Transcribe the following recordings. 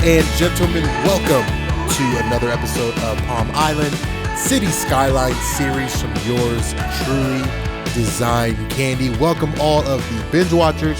and gentlemen, welcome to another episode of Palm Island City Skylines series from yours truly, Design Candy. Welcome all of the binge watchers.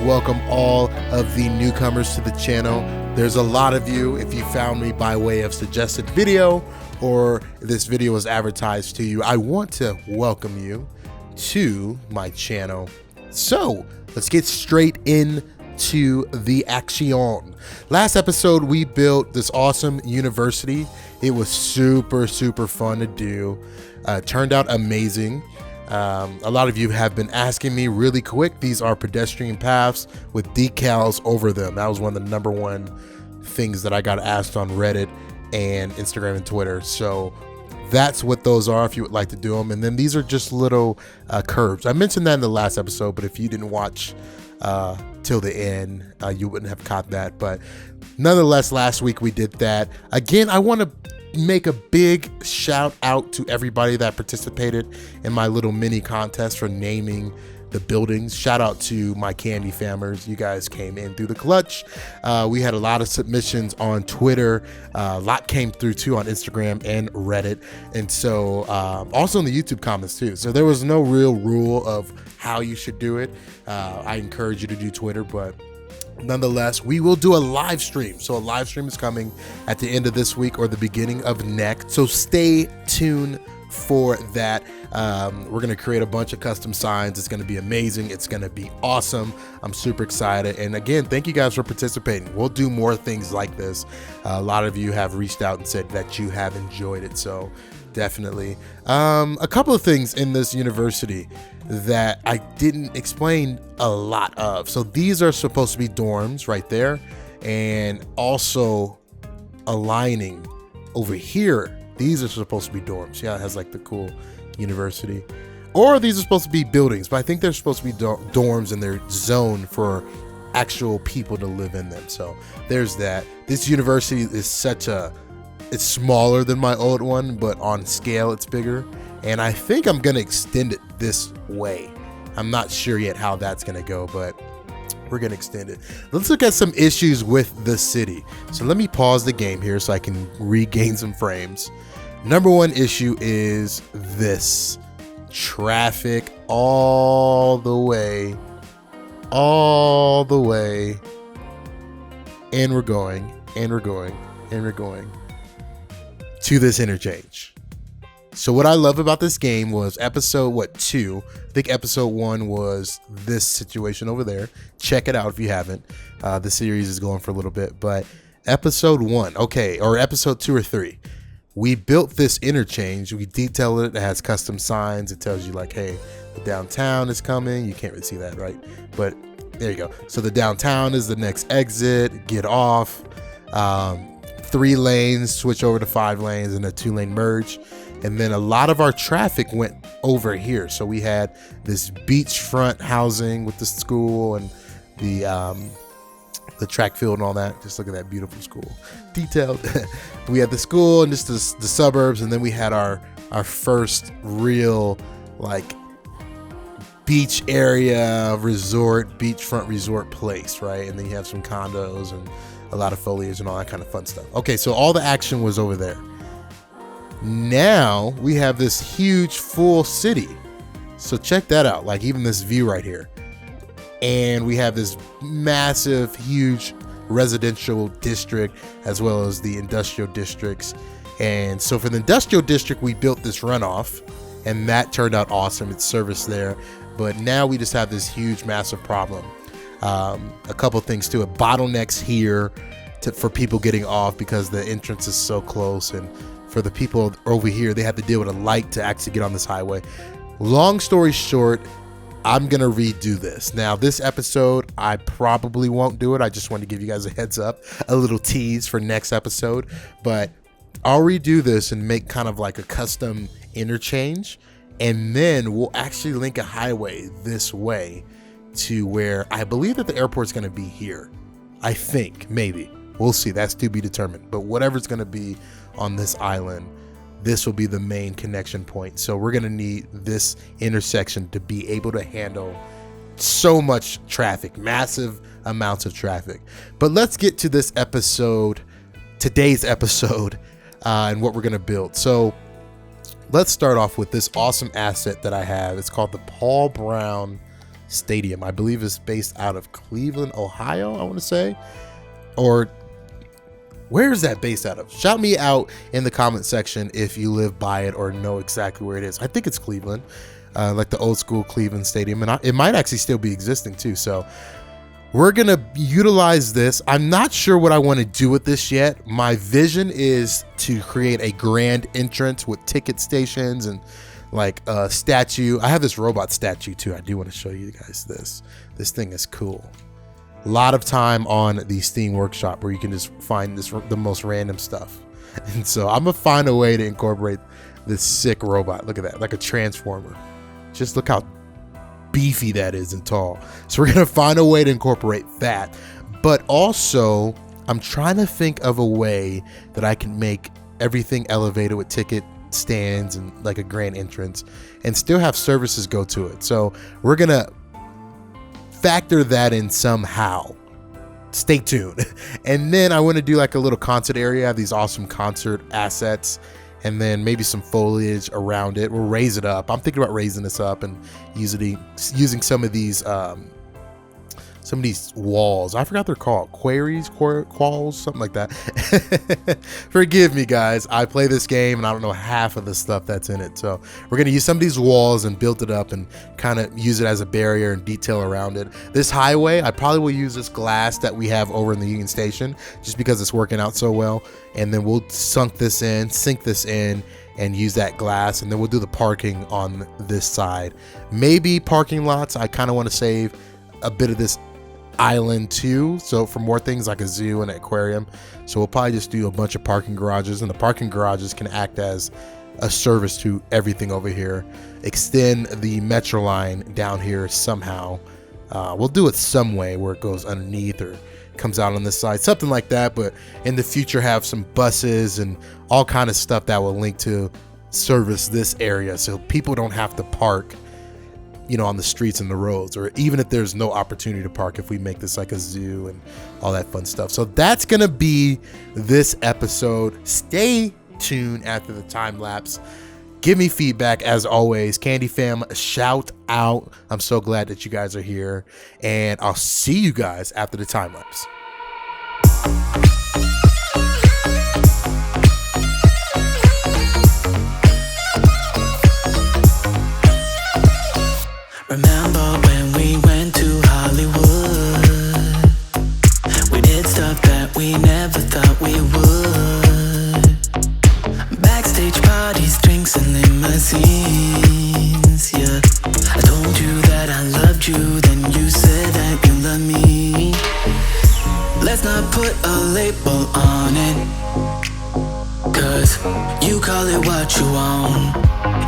Welcome all of the newcomers to the channel. There's a lot of you. If you found me by way of suggested video or this video was advertised to you, I want to welcome you to my channel. So let's get straight into the action. Last episode, we built this awesome university. It was super fun to do. Turned out amazing. A lot of you have been asking me really quick. These are pedestrian paths with decals over them. That was one of the number one things that I got asked on Reddit and Instagram and Twitter. So that's what those are if you would like to do them. And then these are just little curves. I mentioned that in the last episode, but if you didn't watch till the end, you wouldn't have caught that. But nonetheless, last week we did that. Again, I want to make a big shout out to everybody that participated in my little mini contest for naming the buildings. Shout out to my candy famers. You guys came in through the clutch. We had a lot of submissions on Twitter. A lot came through too on Instagram and Reddit. And so also in the YouTube comments too. So there was no real rule of how you should do it. I encourage you to do Twitter, but nonetheless, we will do a live stream. So a live stream is coming at the end of this week or the beginning of next. So stay tuned for that. We're gonna create a bunch of custom signs. It's gonna be amazing. It's gonna be awesome. I'm super excited. And again, thank you guys for participating. We'll do more things like this. A lot of you have reached out and said that you have enjoyed it. So definitely. A couple of things in this university that I didn't explain a lot of. So these are supposed to be dorms right there, and also aligning over here, these are supposed to be dorms. Yeah, it has like the cool university. Or these are supposed to be buildings, but I think they're supposed to be dorms in their zone for actual people to live in them. So there's that. This university is it's smaller than my old one, but on scale it's bigger. And I think I'm gonna extend it this way. I'm not sure yet how that's gonna go, but we're gonna extend it. Let's look at some issues with the city. So let me pause the game here so I can regain some frames. Number one issue is this. Traffic all the way. And we're going to this interchange. So what I love about this game was episode 2. I think episode 1 was this situation over there. Check it out if you haven't. The series is going for a little bit, but episode 1, okay, or episode 2 or 3, we built this interchange. We detailed it. It has custom signs. It tells you like, hey, the downtown is coming. You can't really see that, right? But there you go. So the downtown is the next exit. Get off. 3 lanes, switch over to 5 lanes, and a 2-lane merge. And then a lot of our traffic went over here. So we had this beachfront housing with the school and the track field and all that. Just look at that beautiful school. Detailed. We had the school and just the suburbs, and then we had our first real like beach area resort, beachfront resort place, right? And then you have some condos and a lot of foliage and all that kind of fun stuff. Okay, so all the action was over there. Now we have this huge full city. So check that out, like even this view right here. And we have this massive, huge residential district as well as the industrial districts. And so for the industrial district, we built this runoff, and that turned out awesome. It's serviced there. But now we just have this huge, massive problem. A couple things too. Bottlenecks here for people getting off because the entrance is so close, and for the people over here, they have to deal with a light to actually get on this highway. Long story short, I'm gonna redo this. Now this episode, I probably won't do it. I just wanted to give you guys a heads up, a little tease for next episode, but I'll redo this and make kind of like a custom interchange, and then we'll actually link a highway this way to where I believe that the airport's gonna be here. I think, maybe. We'll see, that's to be determined. But whatever it's gonna be on this island, this will be the main connection point. So we're gonna need this intersection to be able to handle so much traffic, massive amounts of traffic. But let's get to this episode, today's episode, and what we're going to build. So let's start off with this awesome asset that I have. It's called the Paul Brown Stadium. I believe it's based out of Cleveland, Ohio, I want to say. Or where is that based out of? Shout me out in the comment section if you live by it or know exactly where it is. I think it's Cleveland, like the old school Cleveland Stadium. And it might actually still be existing too. So we're going to utilize this. I'm not sure what I want to do with this yet. My vision is to create a grand entrance with ticket stations and like a statue. I have this robot statue too. I do want to show you guys this. This thing is cool. A lot of time on the Steam Workshop where you can just find the most random stuff. And so I'm gonna find a way to incorporate this sick robot. Look at that, like a transformer. Just look how beefy that is and tall. So we're gonna find a way to incorporate that. But also, I'm trying to think of a way that I can make everything elevated with ticket stands and like a grand entrance and still have services go to it. So we're gonna factor that in somehow. Stay tuned. And then I want to do like a little concert area. I have these awesome concert assets and then maybe some foliage around it. We'll raise it up. I'm thinking about raising this up and using some of these walls. I forgot they're called qualls, something like that. Forgive me, guys. I play this game and I don't know half of the stuff that's in it. So we're going to use some of these walls and build it up and kind of use it as a barrier and detail around it. This highway, I probably will use this glass that we have over in the Union Station just because it's working out so well. And then we'll sink this in and use that glass. And then we'll do the parking on this side. Maybe parking lots. I kind of want to save a bit of this island too, so for more things like a zoo and an aquarium. So we'll probably just do a bunch of parking garages, and the parking garages can act as a service to everything over here. Extend the metro line down here somehow. We'll do it some way where it goes underneath or comes out on this side, something like that. But in the future have some buses and all kind of stuff that will link to service this area, so people don't have to park, you know, on the streets and the roads, or even if there's no opportunity to park, if we make this like a zoo and all that fun stuff. So that's gonna be this episode. Stay tuned after the time lapse. Give me feedback as always. Candy fam, shout out. I'm so glad that you guys are here, and I'll see you guys after the time lapse. Remember when we went to Hollywood? We did stuff that we never thought we would. Backstage parties, drinks and limousines, yeah. I told you that I loved you, then you said that you love me. Let's not put a label on it, 'cause you call it what you want.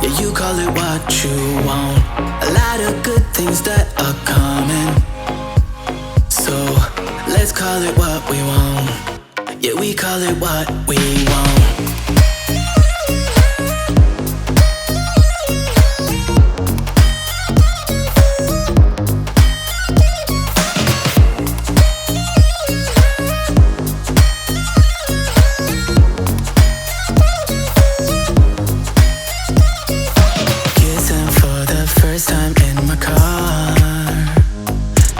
Yeah, you call it what you want. A lot of good things that are coming, so let's call it what we want. Yeah, we call it what we want. First time in my car,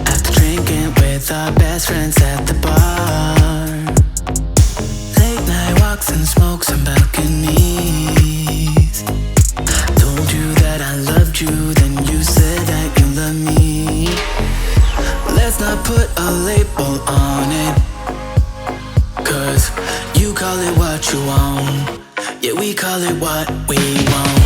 after drinking with our best friends at the bar. Late night walks and smokes on balconies. Told you that I loved you, then you said that you love me. Let's not put a label on it, 'cause you call it what you want. Yeah, we call it what we want.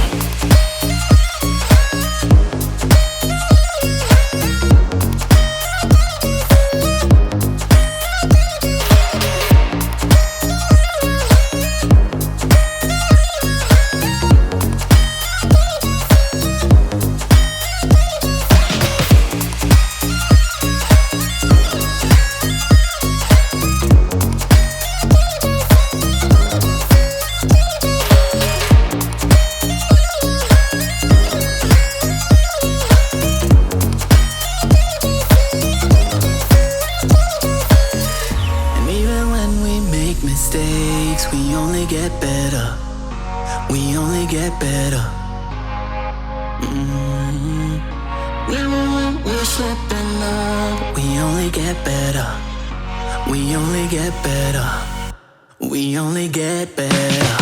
we only get better. We're slipping up. We only get better. We only get better. We only get better.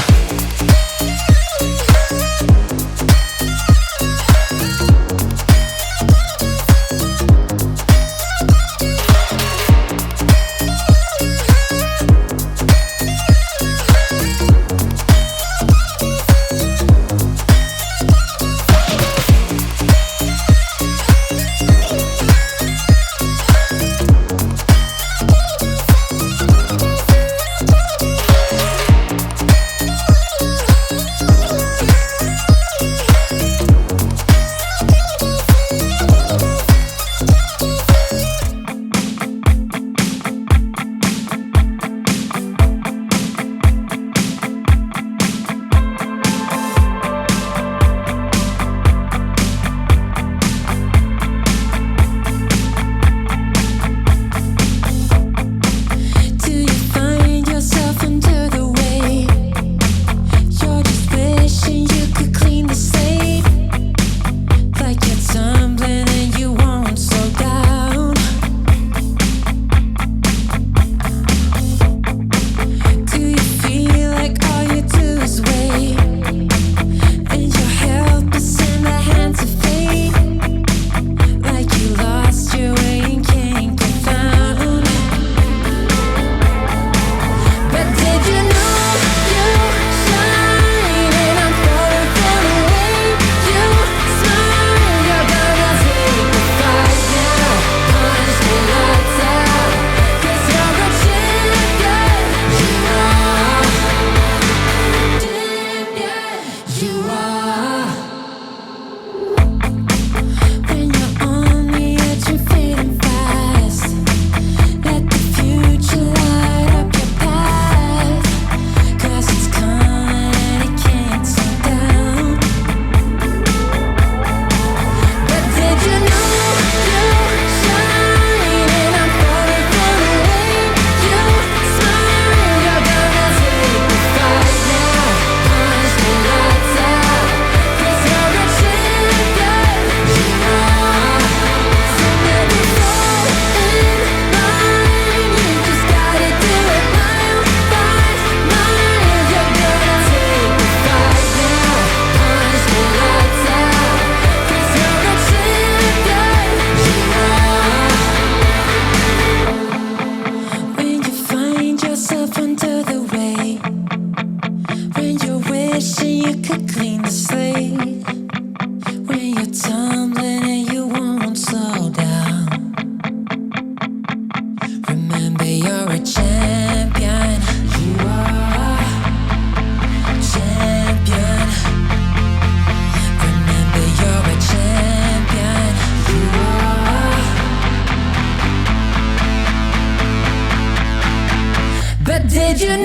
Did you know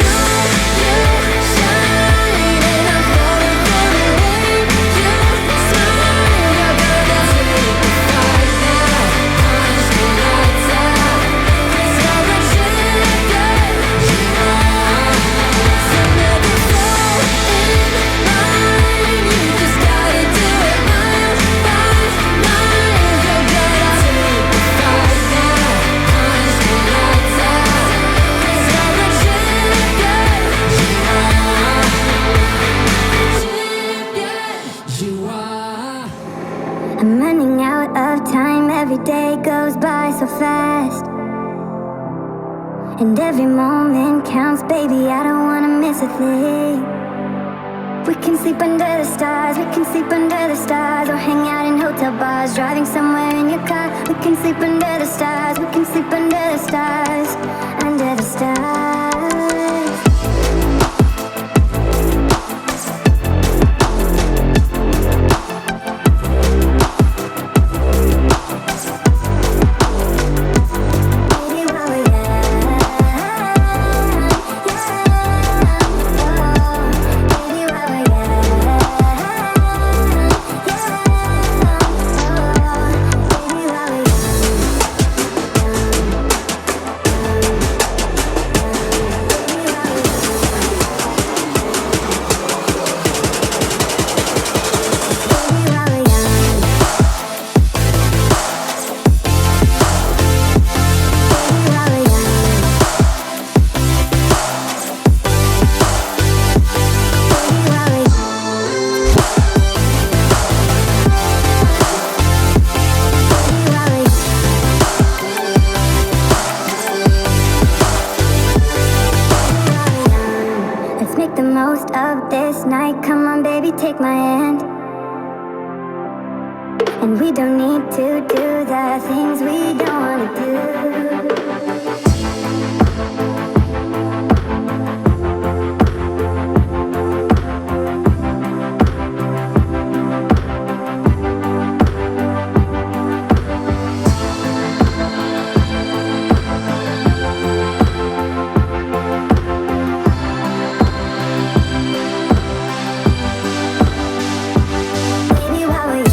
you shine and I'm falling for the way you smile? You're gonna take the fight now, punch the lights out, 'cause you're a champion, you are. So never fall in line, you just gotta do it mile by mile. You're gonna take the fight now, punch the lights out, 'cause you're a I'm running out of time, every day goes by so fast. And every moment counts, baby, I don't wanna miss a thing. We can sleep under the stars, we can sleep under the stars, or hang out in hotel bars, driving somewhere in your car. We can sleep under the stars, we can sleep under the stars, under the stars. night, come on baby, take my hand. And we don't need to do the things we don't wanna do. Baby, while we're young,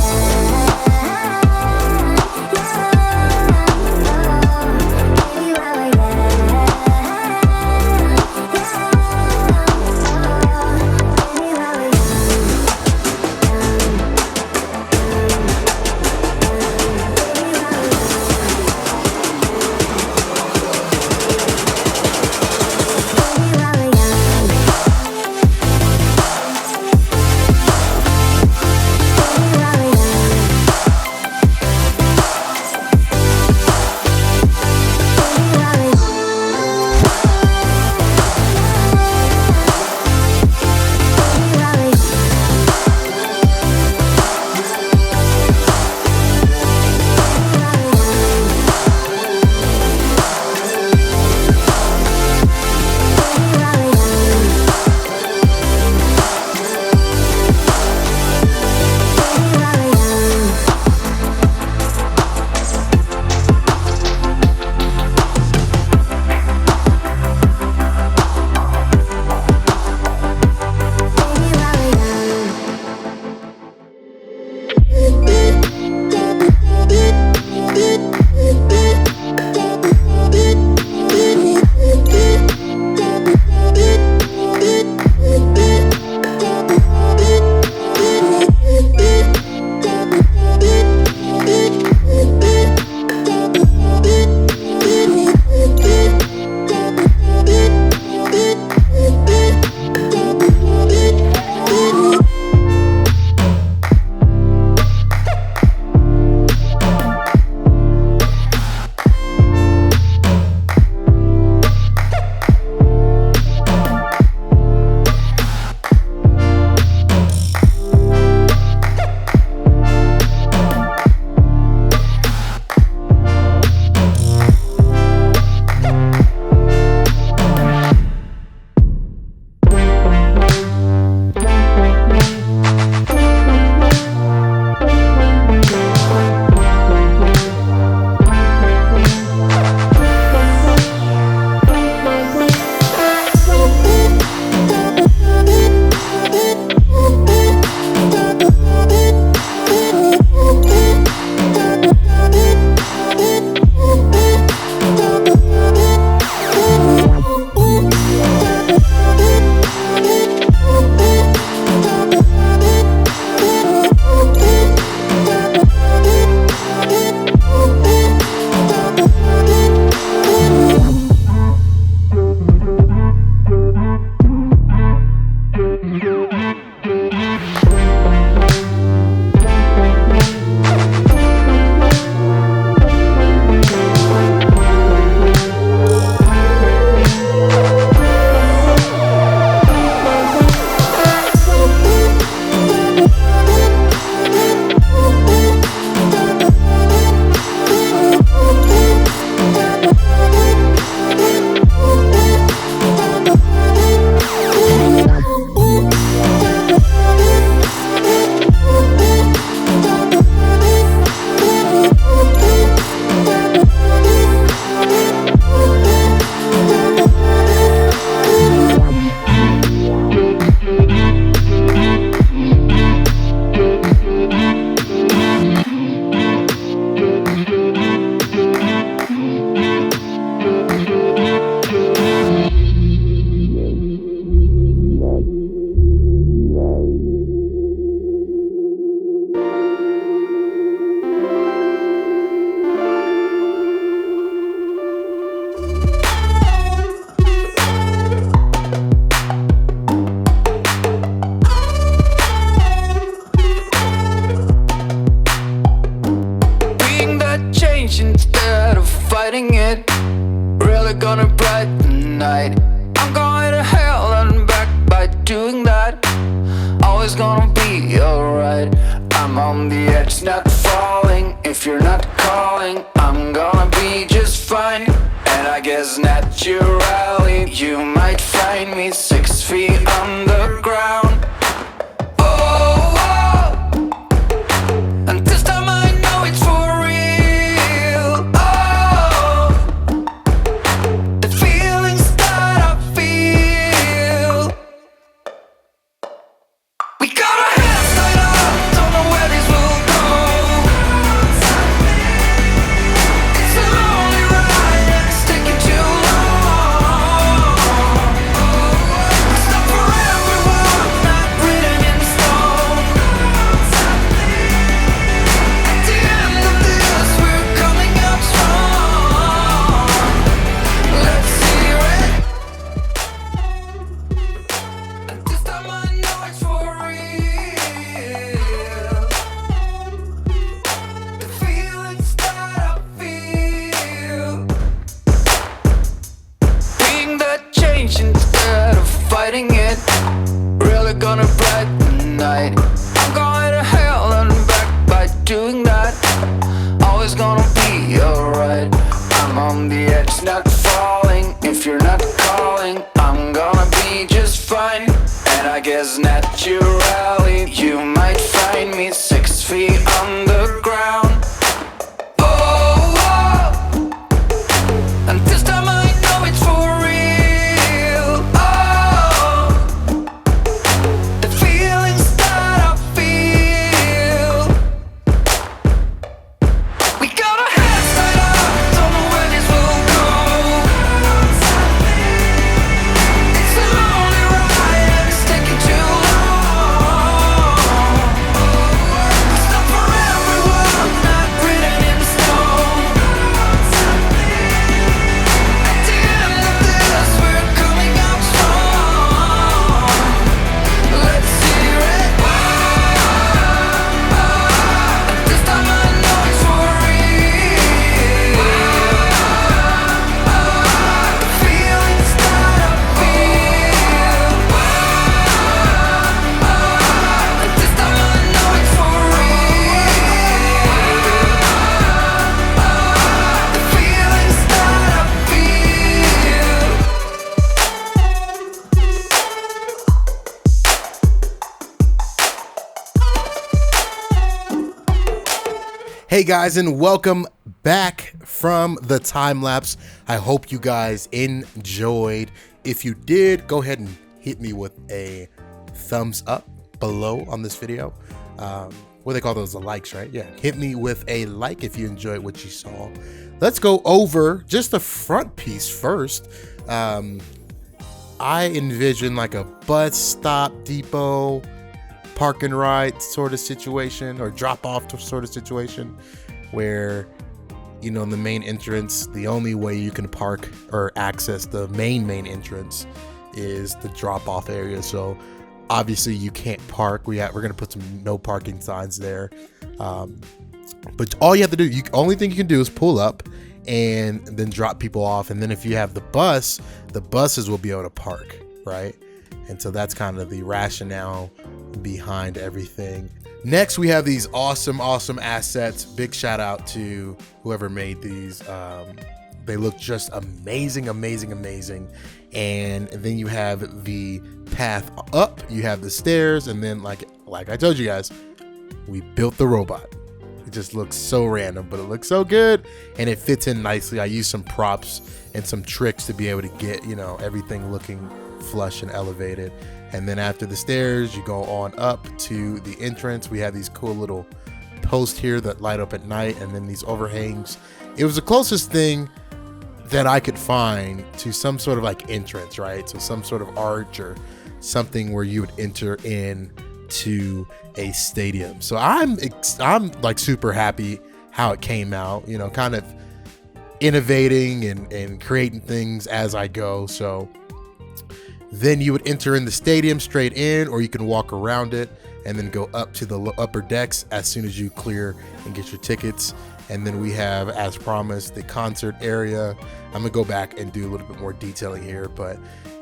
always gonna be alright. I'm on the edge, not falling. If you're not calling, I'm gonna be just fine. And I guess naturally you might find me 6 feet underground. Oh, oh. And this time I know it's for real. Oh, the feelings that I feel. We got our hands tied up, don't know where these will go. It's a lonely ride and it's taking too long. It's not for everyone, not written in stone. At the end of this, we're coming out strong. Let's hear it. And this time I know it's for real. The feelings that I feel. Being that change instead of fighting it, really gonna brighten the night. I'm going to hell and back by doing that. Always gonna be alright. I'm on the edge, not falling. If you're not calling, I'm gonna be just fine. And I guess naturally you might find me 6 feet underground. Oh, oh. And this time I know it's for real. Oh, the feelings that I feel. We got our hands tied up, don't know where this will go. It's a lonely ride and it's taking too long. It's not for everyone, not written in stone. At the end of this, we're coming out strong. Let's hear it. And this time I know it's for real. The feelings that I feel. And this time I know it's for real. The feelings that I Hey guys, and welcome back from the time lapse. I hope you guys enjoyed. If you did, go ahead and hit me with a thumbs up below on this video. What do they call those? The likes, right? Yeah. Hit me with a like if you enjoyed what you saw. Let's go over just the front piece first. I envision like a bus stop, depot, park and ride sort of situation, or drop off sort of situation, where, you know, in the main entrance, the only way you can park or access the main entrance is the drop off area. So obviously you can't park. We're gonna put some no parking signs there. But all you have to do, only thing you can do is pull up and then drop people off. And then if you have the buses will be able to park, right? And so that's kind of the rationale behind everything. Next, we have these awesome assets. Big shout out to whoever made these. They look just amazing. And then you have the path up, you have the stairs, and then like I told you guys, we built the robot. It just looks so random, but it looks so good and it fits in nicely. I used some props and some tricks to be able to get, you know, everything looking flush and elevated. And then after the stairs, you go on up to the entrance. We have these cool little posts here that light up at night, and then these overhangs. It was the closest thing that I could find to some sort of like entrance, right? So some sort of arch or something where you would enter in to a stadium. So I'm like super happy how it came out, you know, kind of innovating and creating things as I go. So then you would enter in the stadium straight in, or you can walk around it and then go up to the upper decks as soon as you clear and get your tickets. And then we have, as promised, the concert area. I'm gonna go back and do a little bit more detailing here, but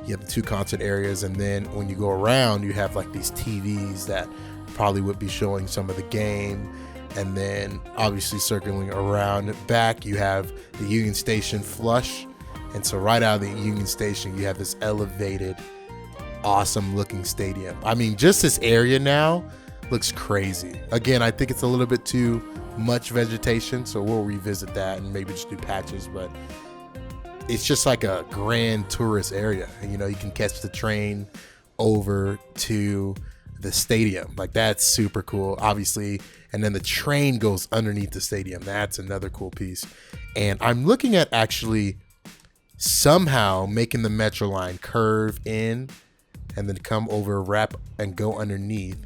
you have the 2 concert areas. And then when you go around, you have like these TVs that probably would be showing some of the game. And then obviously circling around back, you have the Union Station flush. And so right out of the Union Station, you have this elevated, awesome looking stadium. I mean, just this area now looks crazy. Again, I think it's a little bit too much vegetation, so we'll revisit that and maybe just do patches, but it's just like a grand tourist area. And, you know, you can catch the train over to the stadium. Like, that's super cool, obviously. And then the train goes underneath the stadium. That's another cool piece. And I'm looking at actually somehow making the metro line curve in and then come over, wrap and go underneath,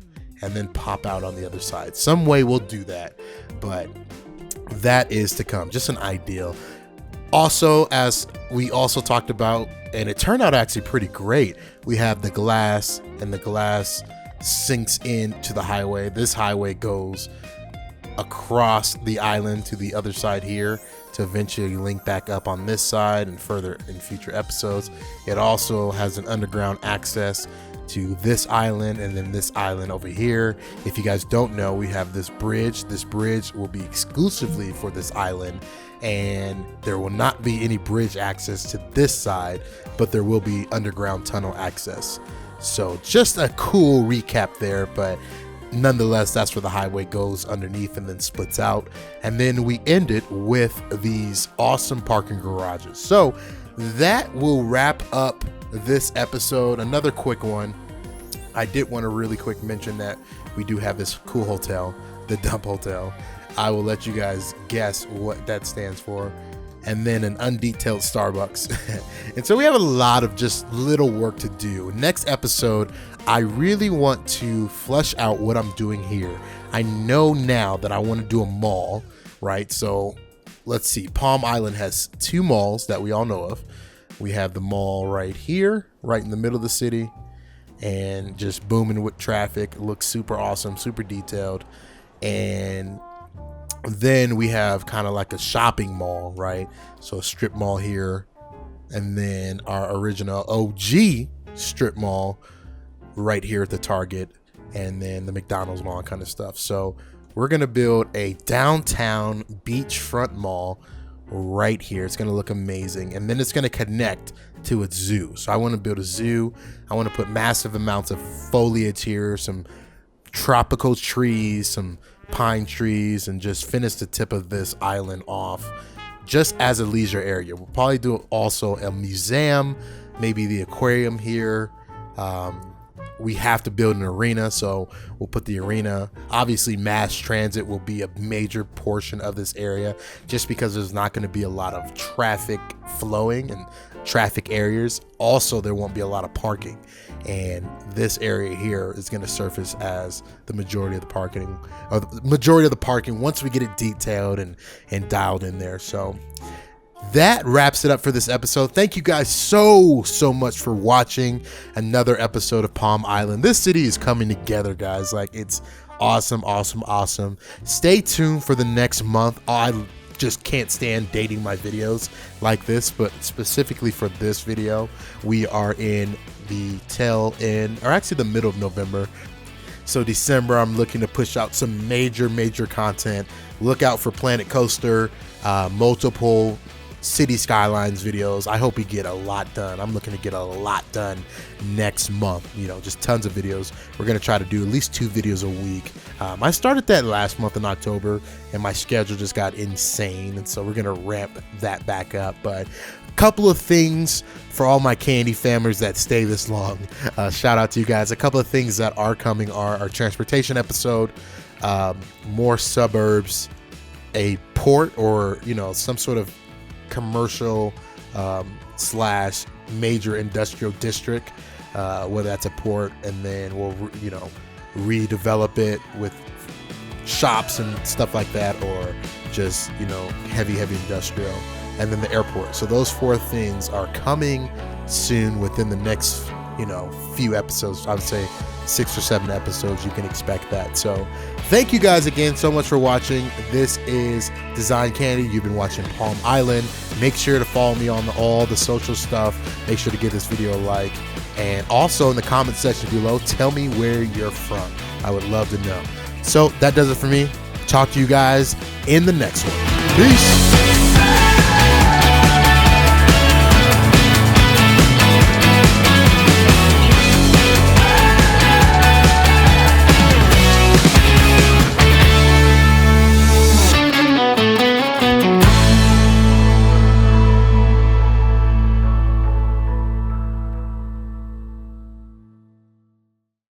and then pop out on the other side. Some way we'll do that, but that is to come. Just an ideal. Also, as we also talked about, and it turned out actually pretty great, we have the glass, and the glass sinks into the highway. This highway goes across the island to the other side here to eventually link back up on this side and further in future episodes. It also has an underground access to this island and then this island over here. If you guys don't know, we have this bridge. This bridge will be exclusively for this island, and there will not be any bridge access to this side, but there will be underground tunnel access. So just a cool recap there, but nonetheless, that's where the highway goes underneath and then splits out. And then we end it with these awesome parking garages. So that will wrap up this episode. Another quick one. I did want to really quick mention that we do have this cool hotel, the Dump Hotel. I will let you guys guess what that stands for. And then an undetailed Starbucks. And so we have a lot of just little work to do. Next episode, I really want to flesh out what I'm doing here. I know now that I want to do a mall, right? So let's see. Palm Island has 2 malls that we all know of. We have the mall right here, right in the middle of the city, and just booming with traffic. It looks super awesome, super detailed. And then we have kind of like a shopping mall, right? So a strip mall here, and then our original OG strip mall right here at the Target, and then the McDonald's mall kind of stuff. So we're gonna build a downtown beachfront mall right here. It's gonna look amazing, and then it's gonna connect to a zoo. So I want to build a zoo. I want to put massive amounts of foliage here, some tropical trees, some pine trees, and just finish the tip of this island off just as a leisure area. We'll probably do also a museum, maybe the aquarium here. We have to build an arena, so we'll put the arena. Obviously, mass transit will be a major portion of this area just because there's not going to be a lot of traffic flowing and traffic areas. Also, there won't be a lot of parking, and this area here is going to surface as the majority of the parking, or the majority of the parking once we get it detailed and dialed in there. So that wraps it up for this episode. Thank you guys so much for watching another episode of Palm Island. This city is coming together, guys. Like, it's awesome. Stay tuned for the next month. I just can't stand dating my videos like this, but specifically for this video, we are in the tail end, or actually the middle of November. So December, I'm looking to push out some major content. Look out for Planet Coaster, multiple City Skylines videos. I hope we get a lot done. I'm looking to get a lot done next month. You know, just tons of videos. We're going to try to do at least 2 videos a week. I started that last month in October, and my schedule just got insane, and so we're going to ramp that back up. But a couple of things for all my candy famers that stay this long. Shout out to you guys. A couple of things that are coming are our transportation episode, more suburbs, a port, or, you know, some sort of commercial slash major industrial district, whether that's a port, and then we'll redevelop it with shops and stuff like that, or just, you know, heavy industrial, and then the airport. So those 4 things are coming soon within the next few episodes. I would say 6 or 7 episodes, you can expect that. So thank you guys again so much for watching. This is Design Candy. You've been watching Palm Island. Make sure to follow me on all the social stuff. Make sure to give this video a like. And also in the comment section below, tell me where you're from. I would love to know. So that does it for me. Talk to you guys in the next one. Peace.